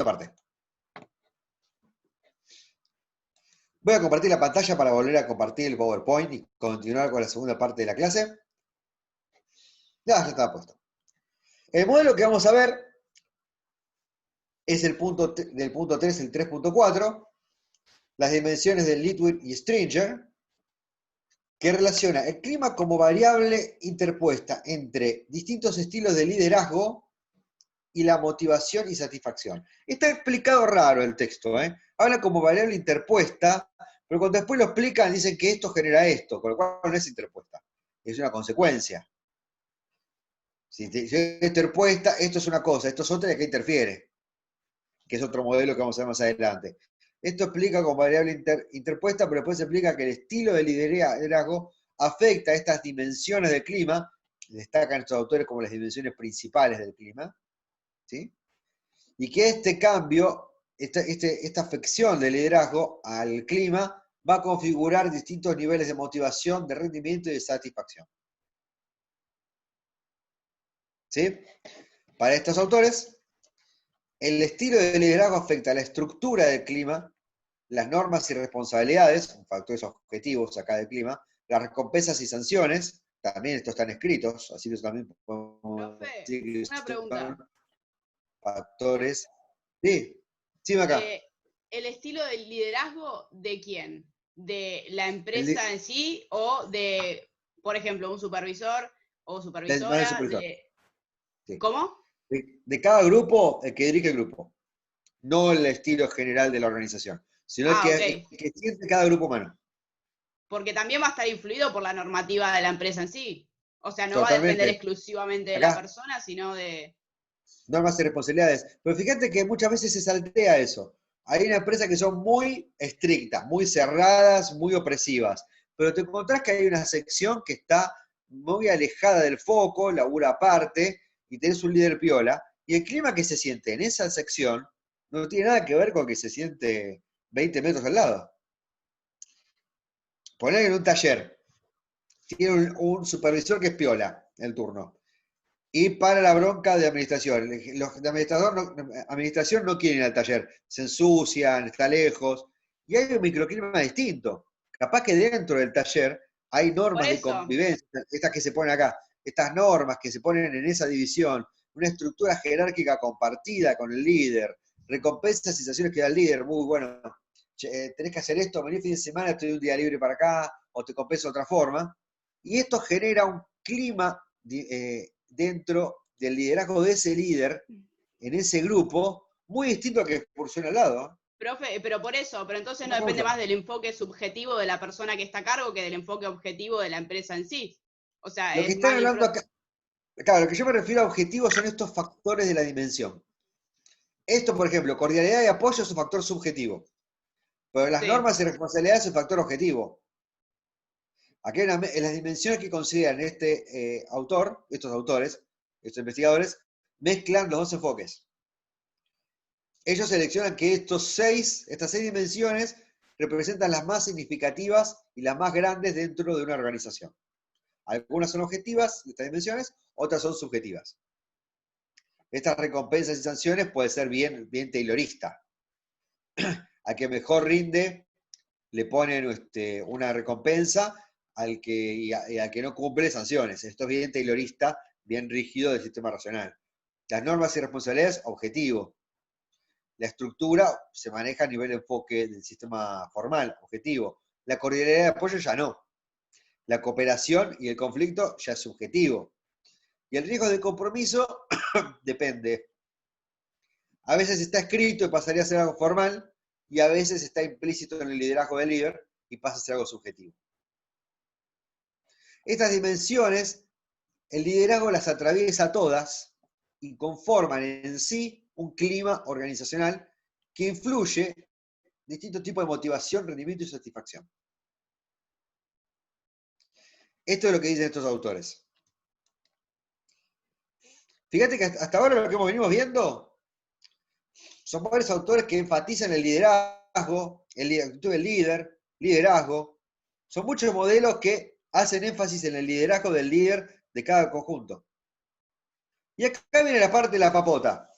parte. Voy a compartir la pantalla para volver a compartir el PowerPoint y continuar con la segunda parte de la clase. Ya está puesto. El modelo que vamos a ver es del punto 3, el 3.4, las dimensiones de Litwin y Stringer, que relaciona el clima como variable interpuesta entre distintos estilos de liderazgo y la motivación y satisfacción. Está explicado raro el texto, ¿eh? Habla como variable interpuesta, pero cuando después lo explican dicen que esto genera esto, con lo cual no es interpuesta, es una consecuencia. Si es interpuesta, esto es una cosa, esto es otra y acá interfiere, que es otro modelo que vamos a ver más adelante. Esto explica como variable interpuesta, pero después se explica que el estilo de liderazgo afecta a estas dimensiones del clima, destacan estos autores como las dimensiones principales del clima, ¿sí? Y que este cambio, esta afección del liderazgo al clima, va a configurar distintos niveles de motivación, de rendimiento y de satisfacción. ¿Sí? Para estos autores, el estilo de liderazgo afecta a la estructura del clima, las normas y responsabilidades, factores objetivos acá del clima, las recompensas y sanciones, también estos están escritos, así que también podemos Profe, decir que una son pregunta. factores. Sí, sí, acá. ¿El estilo del liderazgo de quién? ¿De la El, empresa en sí o de, por ejemplo, un supervisor o del supervisora? supervisor. Sí. ¿Cómo? De cada grupo, el que dirige el grupo. No el estilo general de la organización, sino Ah, ok. el que siente cada grupo humano. Porque también va a estar influido por la normativa de la empresa en sí. O sea, no va a depender Totalmente. exclusivamente de la Acá, persona, sino de... normas y responsabilidades. Pero fíjate que muchas veces se saltea eso. Hay una empresa que son muy estrictas, muy cerradas, muy opresivas. Pero te encontrás que hay una sección que está muy alejada del foco, labura aparte, y tenés un líder piola. Y el clima que se siente en esa sección no tiene nada que ver con que se siente 20 metros al lado. Poner en un taller, tiene un supervisor que es piola el turno. Y para la bronca de administración. Los de administración no quieren ir al taller, se ensucian, está lejos. Y hay un microclima distinto. Capaz que dentro del taller hay Por normas de eso, convivencia, estas que se ponen acá, estas normas que se ponen en esa división, una estructura jerárquica compartida con el líder, recompensas y sensaciones que da el líder, muy bueno, tenés que hacer esto, vení fin de semana, estoy un día libre para acá, o te compenso de otra forma. Y esto genera un clima dentro del liderazgo de ese líder, en ese grupo, muy distinto al que funciona al lado. profe, pero por eso, pero entonces no Otra depende cosa. más del enfoque subjetivo de la persona que está a cargo que del enfoque objetivo de la empresa en sí. O sea, Lo que es están más hablando acá, claro, lo que yo me refiero a objetivos son estos factores de la dimensión. Esto, por ejemplo, cordialidad y apoyo es un factor subjetivo, pero las sí. normas y responsabilidades es un factor objetivo. Aquí en las dimensiones que consideran estos autores, estos investigadores, mezclan los dos enfoques. Ellos seleccionan que estas seis dimensiones representan las más significativas y las más grandes dentro de una organización. Algunas son objetivas, estas dimensiones, otras son subjetivas. Estas recompensas y sanciones puede ser bien taylorista. A que mejor rinde le ponen una recompensa y al que no cumple sanciones. Esto es bien taylorista, bien rígido del sistema racional. Las normas y responsabilidades, objetivo. La estructura se maneja a nivel de enfoque del sistema formal, objetivo. La cordialidad de apoyo ya no. La cooperación y el conflicto ya es subjetivo. Y el riesgo de compromiso depende. A veces está escrito y pasaría a ser algo formal, y a veces está implícito en el liderazgo del líder y pasa a ser algo subjetivo. Estas dimensiones, el liderazgo las atraviesa todas y conforman en sí un clima organizacional que influye en distintos tipos de motivación, rendimiento y satisfacción. Esto es lo que dicen estos autores. Fíjate que hasta ahora lo que venimos viendo son varios autores que enfatizan el liderazgo, la actitud del líder, liderazgo. Son muchos modelos que hacen énfasis en el liderazgo del líder de cada conjunto. Y acá viene la parte de la papota.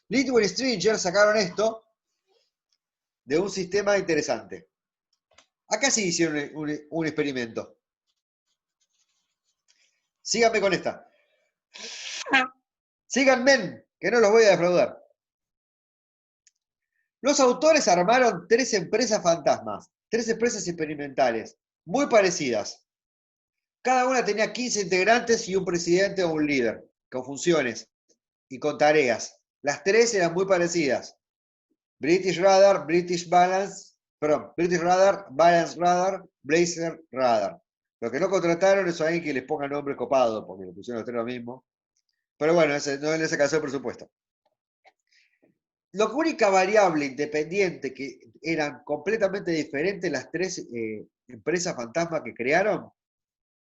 Litwin y Stringer sacaron esto de un sistema interesante. Acá sí hicieron un experimento. Síganme con esta. Síganme, que no los voy a defraudar. Los autores armaron 3 empresas fantasmas, 3 empresas experimentales, muy parecidas. Cada una tenía 15 integrantes y un presidente o un líder, con funciones y con tareas. Las 3 eran muy parecidas. British Radar, British Radar, Balance Radar, Blazer Radar. Lo que no contrataron es a alguien que les ponga nombre copado, porque le pusieron los 3 lo mismo. Pero bueno, no les alcanzó el presupuesto. La única variable independiente que eran completamente diferentes las 3 empresas fantasmas que crearon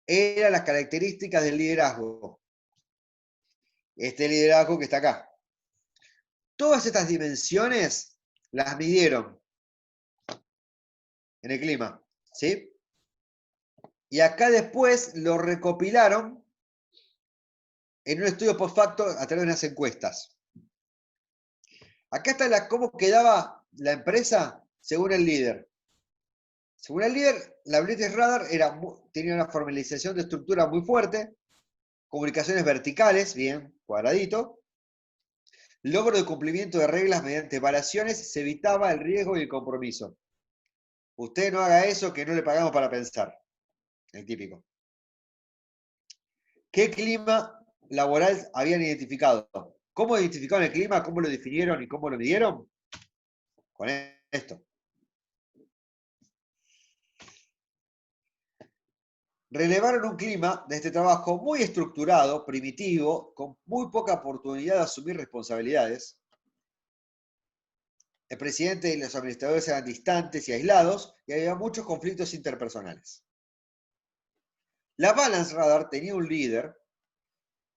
eran las características del liderazgo. Este liderazgo que está acá. Todas estas dimensiones las midieron en el clima, ¿sí? Y acá después lo recopilaron en un estudio post facto a través de unas encuestas. Acá está cómo quedaba la empresa según el líder. Según el líder, la British Radar tenía una formalización de estructura muy fuerte, comunicaciones verticales, bien, cuadradito, logro de cumplimiento de reglas mediante variaciones, se evitaba el riesgo y el compromiso. Usted no haga eso que no le pagamos para pensar. El típico. ¿Qué clima laboral habían identificado? ¿Cómo identificaron el clima? ¿Cómo lo definieron y cómo lo midieron? Con esto. Relevaron un clima de este trabajo muy estructurado, primitivo, con muy poca oportunidad de asumir responsabilidades. El presidente y los administradores eran distantes y aislados y había muchos conflictos interpersonales. La Balance Radar tenía un líder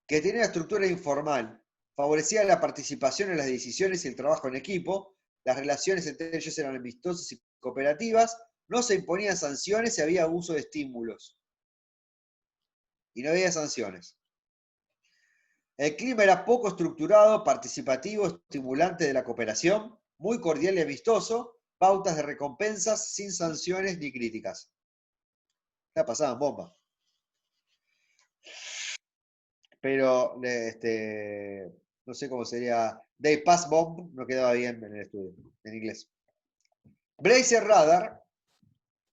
que tenía una estructura informal, favorecía la participación en las decisiones y el trabajo en equipo, las relaciones entre ellos eran amistosas y cooperativas, no se imponían sanciones y había uso de estímulos. Y no había sanciones. El clima era poco estructurado, participativo, estimulante de la cooperación, muy cordial y amistoso, pautas de recompensas sin sanciones ni críticas. La pasaban bomba. Pero, no sé cómo sería, Day Pass Bomb no quedaba bien en el estudio, en inglés. Blazer Radar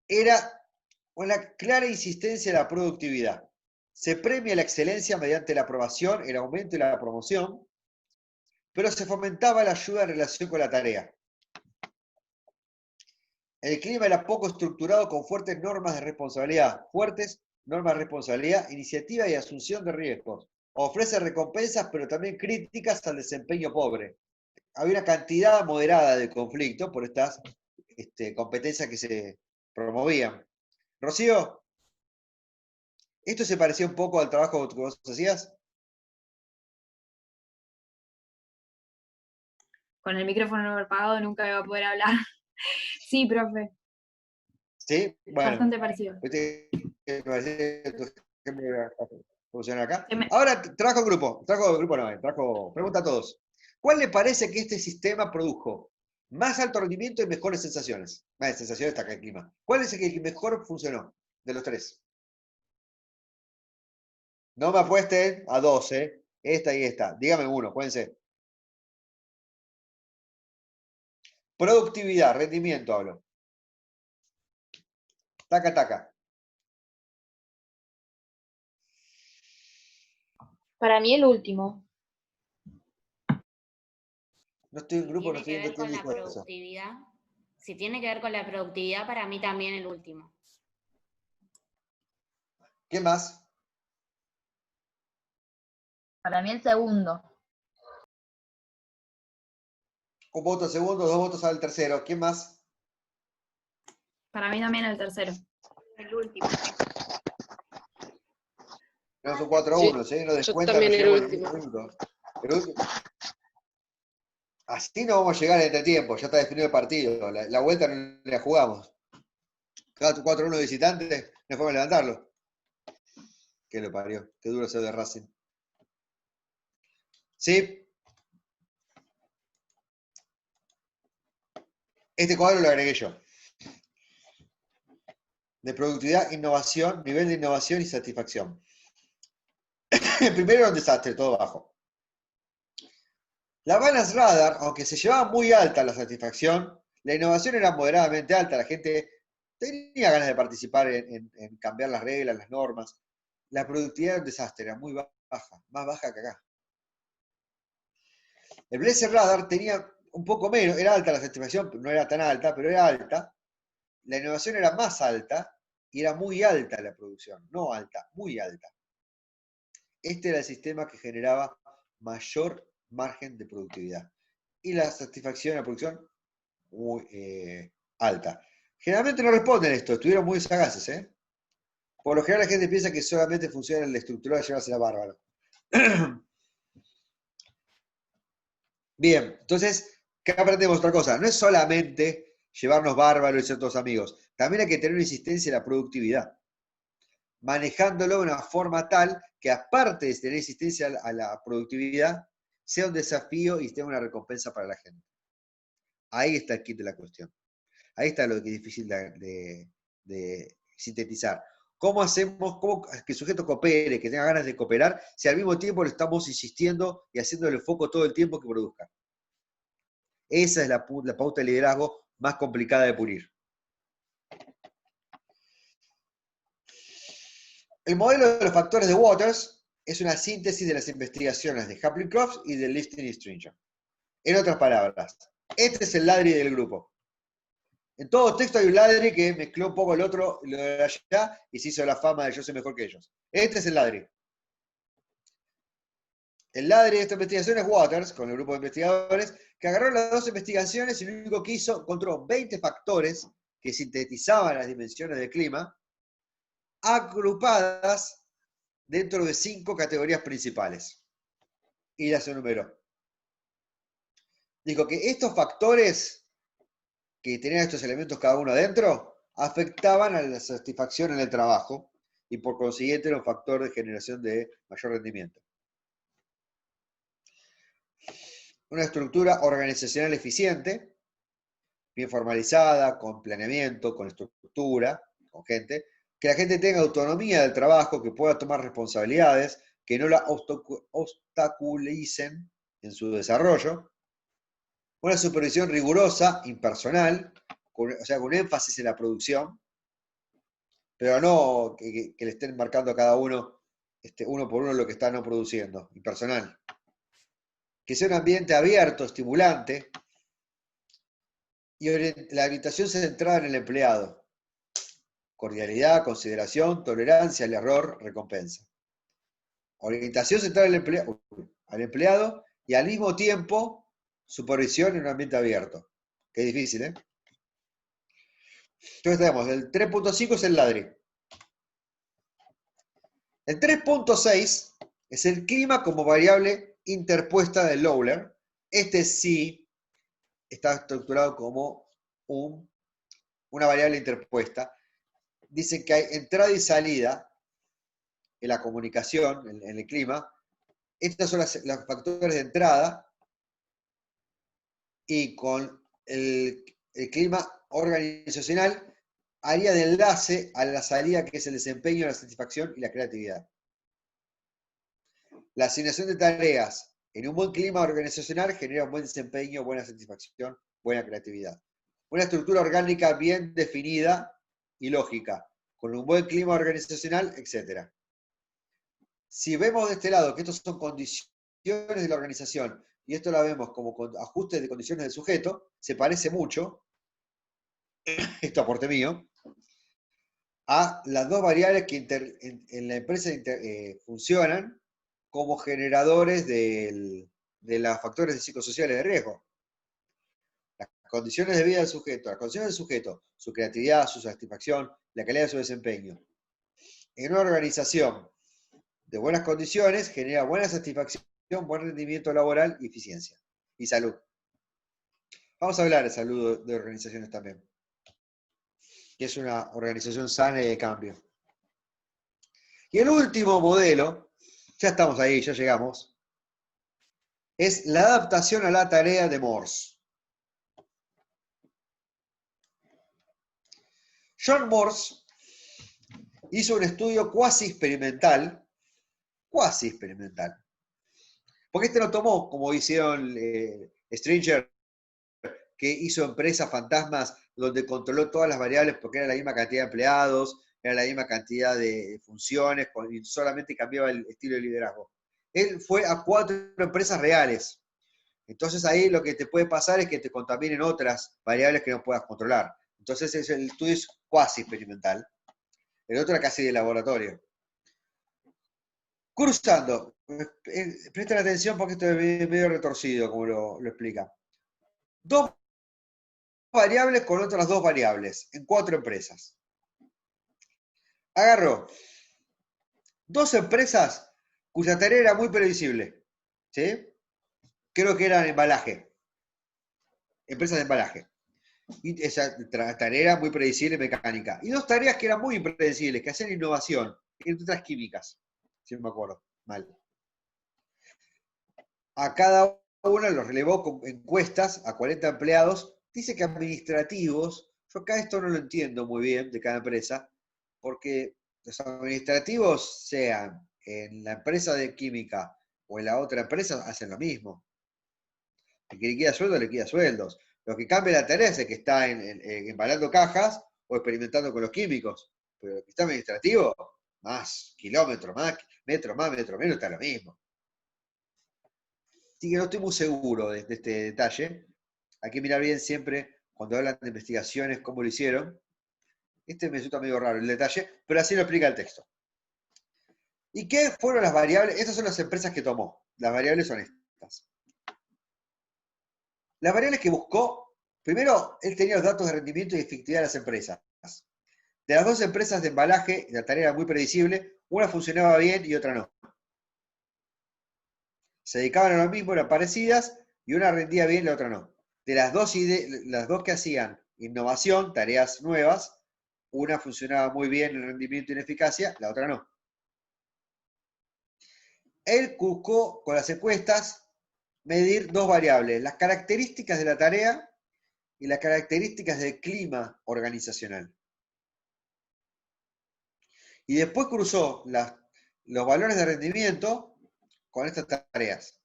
era una clara insistencia en la productividad. Se premia la excelencia mediante la aprobación, el aumento y la promoción, pero se fomentaba la ayuda en relación con la tarea. El clima era poco estructurado con fuertes normas de responsabilidad, iniciativa y asunción de riesgos. Ofrece recompensas, pero también críticas al desempeño pobre. Había una cantidad moderada de conflicto por estas competencias que se promovían. Rocío, ¿esto se parecía un poco al trabajo que vos hacías? Con el micrófono apagado nunca me va a poder hablar. Sí, profe. Sí, bueno. Bastante parecido. Funciona acá. Ahora trabajo grupo pregunta a todos. ¿Cuál le parece que este sistema produjo más alto rendimiento y mejores sensaciones? Más sensaciones está acá el clima. ¿Cuál es el que mejor funcionó de los 3? No me apuesten a 12, esta y esta. Dígame uno, pueden ser. Productividad, rendimiento hablo. Taca, taca. Para mí el último. No estoy en grupo, no estoy Tiene que viendo ver quién con la dijo eso. productividad. Si tiene que ver con la productividad, para mí también el último. ¿Qué más? Para mí el segundo. Un voto al segundo, 2 votos al tercero. ¿Quién más? Para mí también el tercero. El último. No, son 4-1, ¿sí? No descuentan, no llegamos a 10 minutos. El último. Así no vamos a llegar en entretiempo, ya está definido el partido. La vuelta no la jugamos. Cada 4-1 visitante, no podemos levantarlo. Qué lo parió, qué duro ser de Racing. ¿Sí? Este cuadro lo agregué yo. De productividad, innovación, nivel de innovación y satisfacción. El primero era un desastre, todo bajo. La Balance Radar, aunque se llevaba muy alta la satisfacción, la innovación era moderadamente alta, la gente tenía ganas de participar en cambiar las reglas, las normas. La productividad era un desastre, era muy baja, más baja que acá. El Blazer Radar tenía un poco menos, era alta la satisfacción, no era tan alta, pero era alta. La innovación era más alta y era muy alta la producción, no alta, muy alta. Este era el sistema que generaba mayor margen de productividad. Y la satisfacción en la producción muy alta. Generalmente no responden esto, estuvieron muy sagaces, ¿eh? Por lo general la gente piensa que solamente funciona el estructural de llevársela bárbaro. Bien, entonces, ¿qué aprendemos? Otra cosa, no es solamente llevarnos bárbaros y ser todos amigos, también hay que tener una insistencia en la productividad, manejándolo de una forma tal que aparte de tener insistencia a la productividad, sea un desafío y tenga una recompensa para la gente. Ahí está el kit de la cuestión. Ahí está lo que es difícil de sintetizar. ¿Cómo hacemos que el sujeto coopere, que tenga ganas de cooperar, si al mismo tiempo le estamos insistiendo y haciéndole foco todo el tiempo que produzca? Esa es la pauta de liderazgo más complicada de pulir. El modelo de los factores de Waters es una síntesis de las investigaciones de Kaplan-Crofts y de Lifton y Stringer. En otras palabras, este es el ladri del grupo. En todo texto hay un ladri que mezcló un poco el otro, lo de allá, y se hizo la fama de yo soy mejor que ellos. Este es el ladri. El ladri de esta investigación es Waters, con el grupo de investigadores, que agarró las dos investigaciones y lo único que hizo, encontró 20 factores que sintetizaban las dimensiones del clima, agrupadas dentro de 5 categorías principales. Y las enumeró. Dijo que estos factores que tenían estos elementos cada uno adentro, afectaban a la satisfacción en el trabajo y por consiguiente era un factor de generación de mayor rendimiento. Una estructura organizacional eficiente, bien formalizada, con planeamiento, con estructura, con gente, que la gente tenga autonomía del trabajo, que pueda tomar responsabilidades, que no la obstaculicen en su desarrollo. Una supervisión rigurosa, impersonal, o sea, con énfasis en la producción, pero no que le estén marcando a cada uno, uno por uno, lo que está no produciendo, impersonal. Que sea un ambiente abierto, estimulante, y la orientación centrada en el empleado. Cordialidad, consideración, tolerancia al error, recompensa. Orientación centrada al empleado y al mismo tiempo supervisión en un ambiente abierto. Qué difícil, ¿eh? Entonces tenemos, el 3.5 es el ladri. El 3.6 es el clima como variable interpuesta del Lawler. Este sí está estructurado como una variable interpuesta. Dicen que hay entrada y salida en la comunicación, en el clima. Estos son los factores de entrada y con el clima organizacional haría de enlace a la salida, que es el desempeño, la satisfacción y la creatividad. La asignación de tareas en un buen clima organizacional genera un buen desempeño, buena satisfacción, buena creatividad. Una estructura orgánica bien definida y lógica, con un buen clima organizacional, etc. Si vemos de este lado que estos son condiciones de la organización y esto la vemos como ajustes de condiciones del sujeto, se parece mucho, esto aporte mío, a las dos variables que en la empresa funcionan como generadores de los factores psicosociales de riesgo. Las condiciones de vida del sujeto, las condiciones del sujeto, su creatividad, su satisfacción, la calidad de su desempeño. En una organización de buenas condiciones genera buena satisfacción, buen rendimiento laboral y eficiencia. Y salud. Vamos a hablar de salud de organizaciones también, que es una organización sana y de cambio. Y el último modelo, ya estamos ahí, ya llegamos, es la adaptación a la tarea de Morse. John Morse hizo un estudio cuasi experimental, porque este lo tomó, como hicieron Stringer, que hizo empresas fantasmas donde controló todas las variables porque era la misma cantidad de empleados, era la misma cantidad de funciones, y solamente cambiaba el estilo de liderazgo. Él fue a 4 empresas reales. Entonces ahí lo que te puede pasar es que te contaminen otras variables que no puedas controlar. Entonces el estudio es cuasi experimental. El otro era casi de laboratorio. Cruzando. Presten atención porque esto es medio retorcido, como lo explica. 2 variables con otras 2 variables en 4 empresas. Agarró 2 empresas cuya tarea era muy previsible. ¿Sí? Creo que eran embalaje. Empresas de embalaje. Y esa tarea era muy predecible mecánica. Y 2 tareas que eran muy impredecibles, que hacían innovación, entre otras químicas, si no me acuerdo mal. A cada una los relevó con encuestas a 40 empleados. Dice que administrativos, yo acá esto no lo entiendo muy bien de cada empresa, porque los administrativos, sean en la empresa de química o en la otra empresa, hacen lo mismo. El que liquida sueldos, liquida sueldos. Lo que cambia la tarea es el que está embalando cajas o experimentando con los químicos. Pero el que está administrativo, más kilómetros, más metro más, metro menos, está lo mismo. Así que no estoy muy seguro de este detalle. Hay que mirar bien siempre, cuando hablan de investigaciones, cómo lo hicieron. Este me resulta medio raro el detalle, pero así lo explica el texto. ¿Y qué fueron las variables? Estas son las empresas que tomó. Las variables son estas. Las variables que buscó, primero, él tenía los datos de rendimiento y efectividad de las empresas. De las 2 empresas de embalaje, la tarea era muy predecible, una funcionaba bien y otra no. Se dedicaban a lo mismo, eran parecidas, y una rendía bien y la otra no. De las dos que hacían innovación, tareas nuevas, una funcionaba muy bien en rendimiento y en eficacia, la otra no. Él buscó con las encuestas medir 2 variables, las características de la tarea y las características del clima organizacional. Y después cruzó los valores de rendimiento con estas tareas.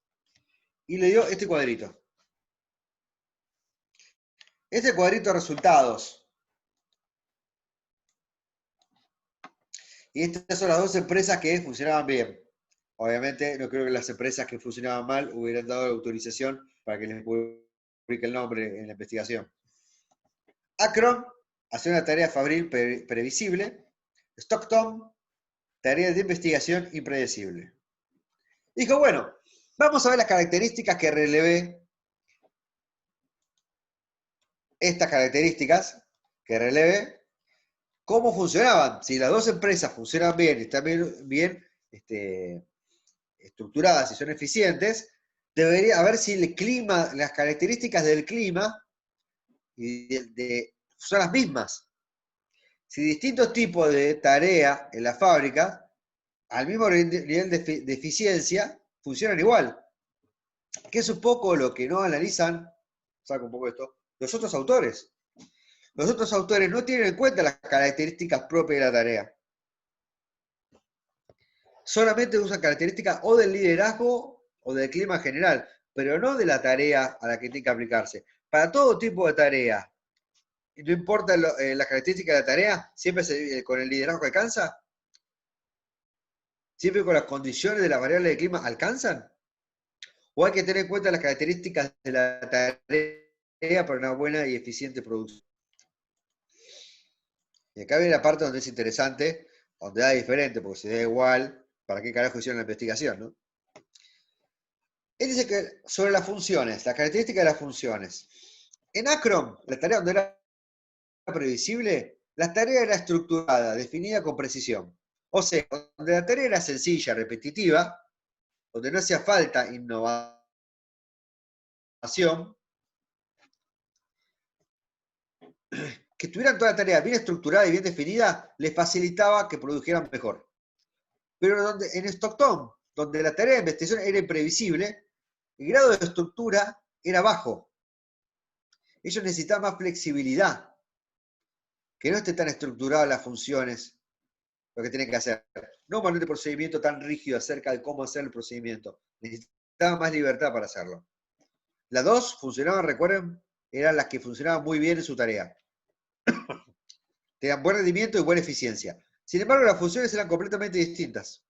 Y le dio este cuadrito. Este cuadrito de resultados. Y estas son las 2 empresas que funcionaban bien. Obviamente, no creo que las empresas que funcionaban mal hubieran dado la autorización para que les publique el nombre en la investigación. Akron hacía una tarea fabril previsible. Stockton, tarea de investigación impredecible. Dijo, bueno, vamos a ver las características que relevé. Estas características que relevé, cómo funcionaban. Si las 2 empresas funcionan bien y están bien estructuradas y son eficientes, debería ver si el clima, las características del clima son las mismas. Si distintos tipos de tarea en la fábrica, al mismo nivel de eficiencia, funcionan igual. Que es un poco lo que no analizan, saco un poco esto, los otros autores. Los otros autores no tienen en cuenta las características propias de la tarea. Solamente usan características o del liderazgo o del clima general, pero no de la tarea a la que tiene que aplicarse. Para todo tipo de tarea, no importa las características de la tarea, siempre con el liderazgo que alcanza, siempre con las condiciones de las variables de clima alcanzan. O hay que tener en cuenta las características de la tarea para una buena y eficiente producción. Y acá viene la parte donde es interesante, donde da diferente, porque si da igual, ¿para qué carajo hicieron la investigación, no? Él dice que sobre las funciones, las características de las funciones. En Akron, la tarea donde era previsible, la tarea era estructurada, definida con precisión. O sea, donde la tarea era sencilla, repetitiva, donde no hacía falta innovación, que tuvieran toda la tarea bien estructurada y bien definida, les facilitaba que produjeran mejor. Pero en Stockton, donde la tarea de investigación era imprevisible, el grado de estructura era bajo. Ellos necesitaban más flexibilidad. que no esté tan estructurada las funciones, lo que tienen que hacer. No un manual de procedimiento tan rígido acerca de cómo hacer el procedimiento. Necesitaba más libertad para hacerlo. Las dos funcionaban, recuerden, eran las que funcionaban muy bien en su tarea. Tenían buen rendimiento y buena eficiencia. Sin embargo, las funciones eran completamente distintas.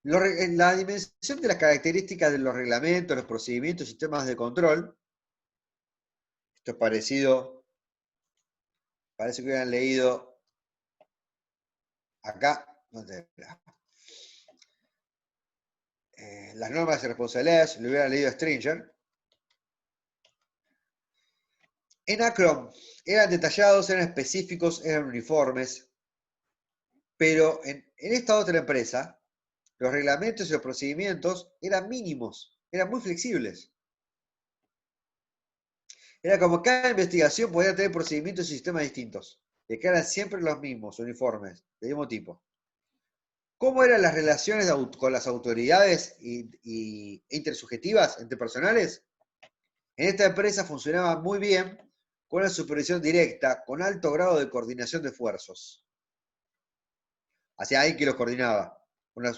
La dimensión de las características de los reglamentos, los procedimientos y sistemas de control, esto es parecido, parece que hubieran leído acá, ¿dónde era? Las normas de responsabilidades, lo hubieran leído a Stringer. En Acron eran detallados, eran específicos, eran uniformes, pero en esta otra empresa, los reglamentos y los procedimientos eran mínimos, eran muy flexibles. Era como cada investigación podía tener procedimientos y sistemas distintos, que eran siempre los mismos, uniformes, del mismo tipo. ¿Cómo eran las relaciones con las autoridades intersubjetivas, interpersonales? En esta empresa funcionaba muy bien con la supervisión directa, con alto grado de coordinación de esfuerzos. Hacia alguien que los coordinaba, una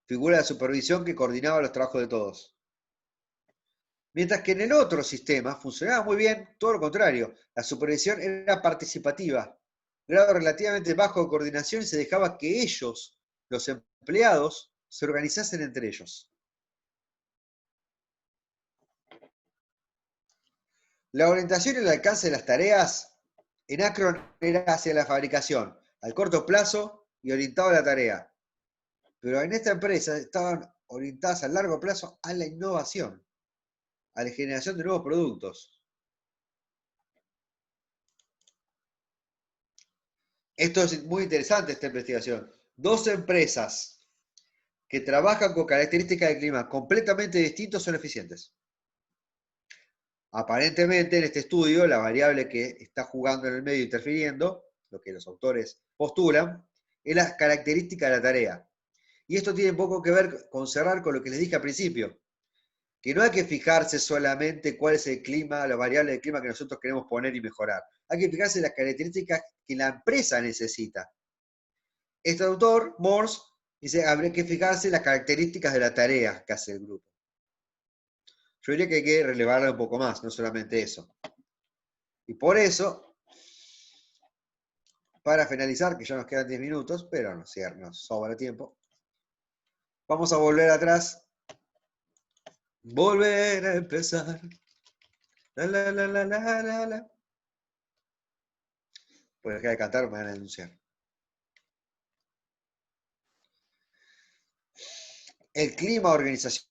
figura de supervisión que coordinaba los trabajos de todos. Mientras que en el otro sistema funcionaba muy bien todo lo contrario. La supervisión era participativa, grado relativamente bajo de coordinación y se dejaba que ellos, los empleados, se organizasen entre ellos. La orientación y el alcance de las tareas en Acron era hacia la fabricación, al corto plazo y orientado a la tarea. Pero en esta empresa estaban orientadas a largo plazo a la innovación, a la generación de nuevos productos. Esto es muy interesante, esta investigación. Dos empresas que trabajan con características de clima completamente distintas son eficientes. Aparentemente, en este estudio, la variable que está jugando en el medio interfiriendo, lo que los autores postulan, es la característica de la tarea. Y esto tiene poco que ver con cerrar con lo que les dije al principio, que no hay que fijarse solamente cuál es el clima, la variable del clima que nosotros queremos poner y mejorar. Hay que fijarse en las características que la empresa necesita. Este autor, Morse, dice, habría que fijarse en las características de la tarea que hace el grupo. Yo diría que hay que relevarla un poco más, no solamente eso. Y por eso, para finalizar, que ya nos quedan 10 minutos, pero nos sobra tiempo, vamos a volver atrás. Volver a empezar. La, la, la, la, la, la, la. Pues dejar de cantar, me van a denunciar. El clima organizacional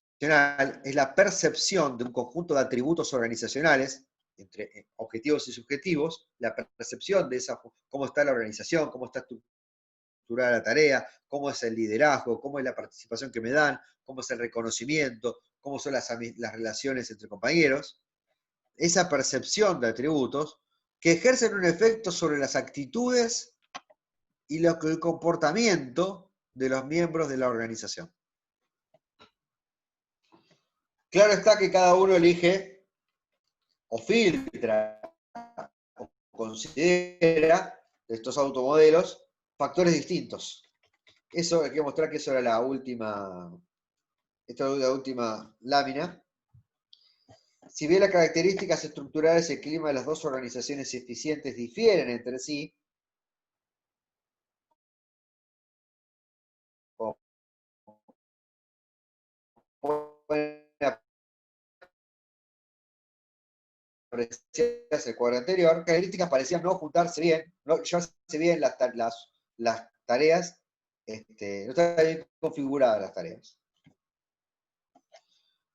es la percepción de un conjunto de atributos organizacionales, entre objetivos y subjetivos, la percepción de cómo está la organización, cómo está estructurada la tarea, cómo es el liderazgo, cómo es la participación que me dan, cómo es el reconocimiento, cómo son las relaciones entre compañeros. Esa percepción de atributos que ejercen un efecto sobre las actitudes y el comportamiento de los miembros de la organización. Claro está que cada uno elige o filtra o considera de estos automodelos factores distintos. Eso hay que mostrar que eso era la última lámina. Si bien las características estructurales y el clima de las dos organizaciones eficientes difieren entre sí, pueden apreciarse el cuadro anterior, características parecían no juntarse bien, no llevarse bien las tareas, no estaban bien configuradas las tareas.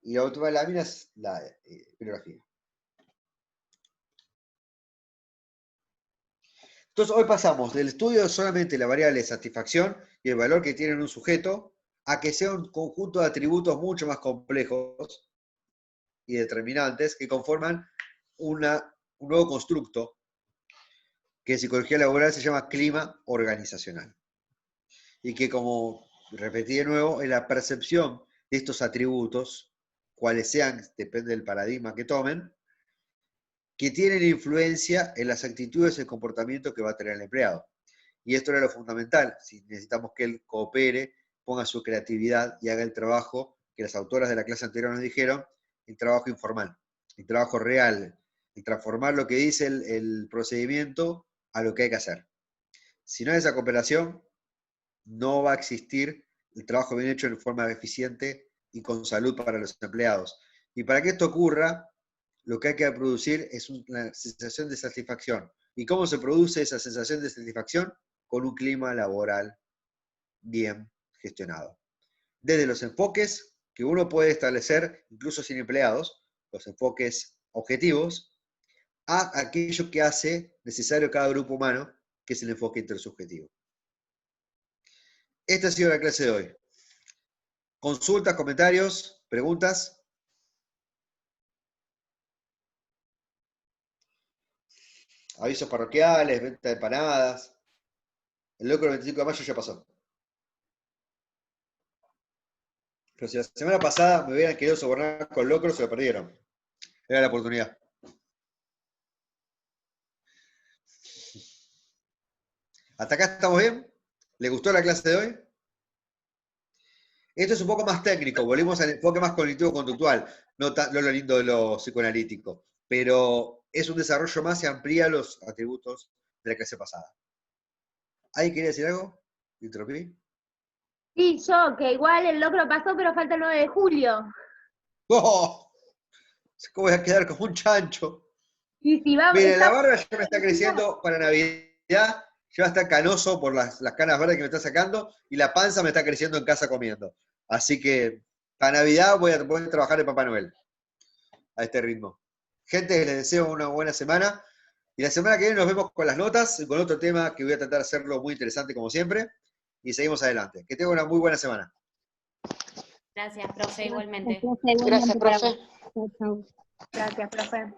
Y la última lámina es la bibliografía. Entonces, hoy pasamos del estudio de solamente la variable de satisfacción y el valor que tiene un sujeto a que sea un conjunto de atributos mucho más complejos y determinantes que conforman un nuevo constructo que en psicología laboral se llama clima organizacional. Y que, como repetí de nuevo, es la percepción de estos atributos, cuáles sean, depende del paradigma que tomen, que tienen influencia en las actitudes y el comportamiento que va a tener el empleado. Y esto era lo fundamental, si necesitamos que él coopere, ponga su creatividad y haga el trabajo que las autoras de la clase anterior nos dijeron, el trabajo informal, el trabajo real, el transformar lo que dice el procedimiento a lo que hay que hacer. Si no hay esa cooperación, no va a existir el trabajo bien hecho de forma eficiente y con salud para los empleados. Y para que esto ocurra, lo que hay que producir es una sensación de satisfacción. ¿Y cómo se produce esa sensación de satisfacción? Con un clima laboral bien gestionado. Desde los enfoques que uno puede establecer, incluso sin empleados, los enfoques objetivos, a aquello que hace necesario cada grupo humano, que es el enfoque intersubjetivo. Esta ha sido la clase de hoy. Consultas, comentarios, preguntas. Avisos parroquiales, venta de empanadas. El locro del 25 de mayo ya pasó. Pero si la semana pasada me hubieran querido sobornar con locro, se lo perdieron. Era la oportunidad. ¿Hasta acá estamos bien? ¿Les gustó la clase de hoy? Esto es un poco más técnico, volvimos al enfoque más cognitivo-conductual, no lo lindo de lo psicoanalítico, pero es un desarrollo más y amplía los atributos de la clase pasada. ¿Alguien quería decir algo? ¿Interrumpí? Sí, yo, que igual el locro pasó, pero falta el 9 de julio. ¡Oh! ¿Cómo voy a quedar como un chancho? Y si va, Mire, la barba ya me está creciendo para Navidad, ya va a estar canoso por las canas verdes que me está sacando, y la panza me está creciendo en casa comiendo. Así que para Navidad voy a poder trabajar de Papá Noel a este ritmo. Gente, les deseo una buena semana. Y la semana que viene nos vemos con las notas, con otro tema que voy a tratar de hacerlo muy interesante como siempre. Y seguimos adelante. Que tengan una muy buena semana. Gracias, profe, igualmente. Gracias, profe. Gracias, profe.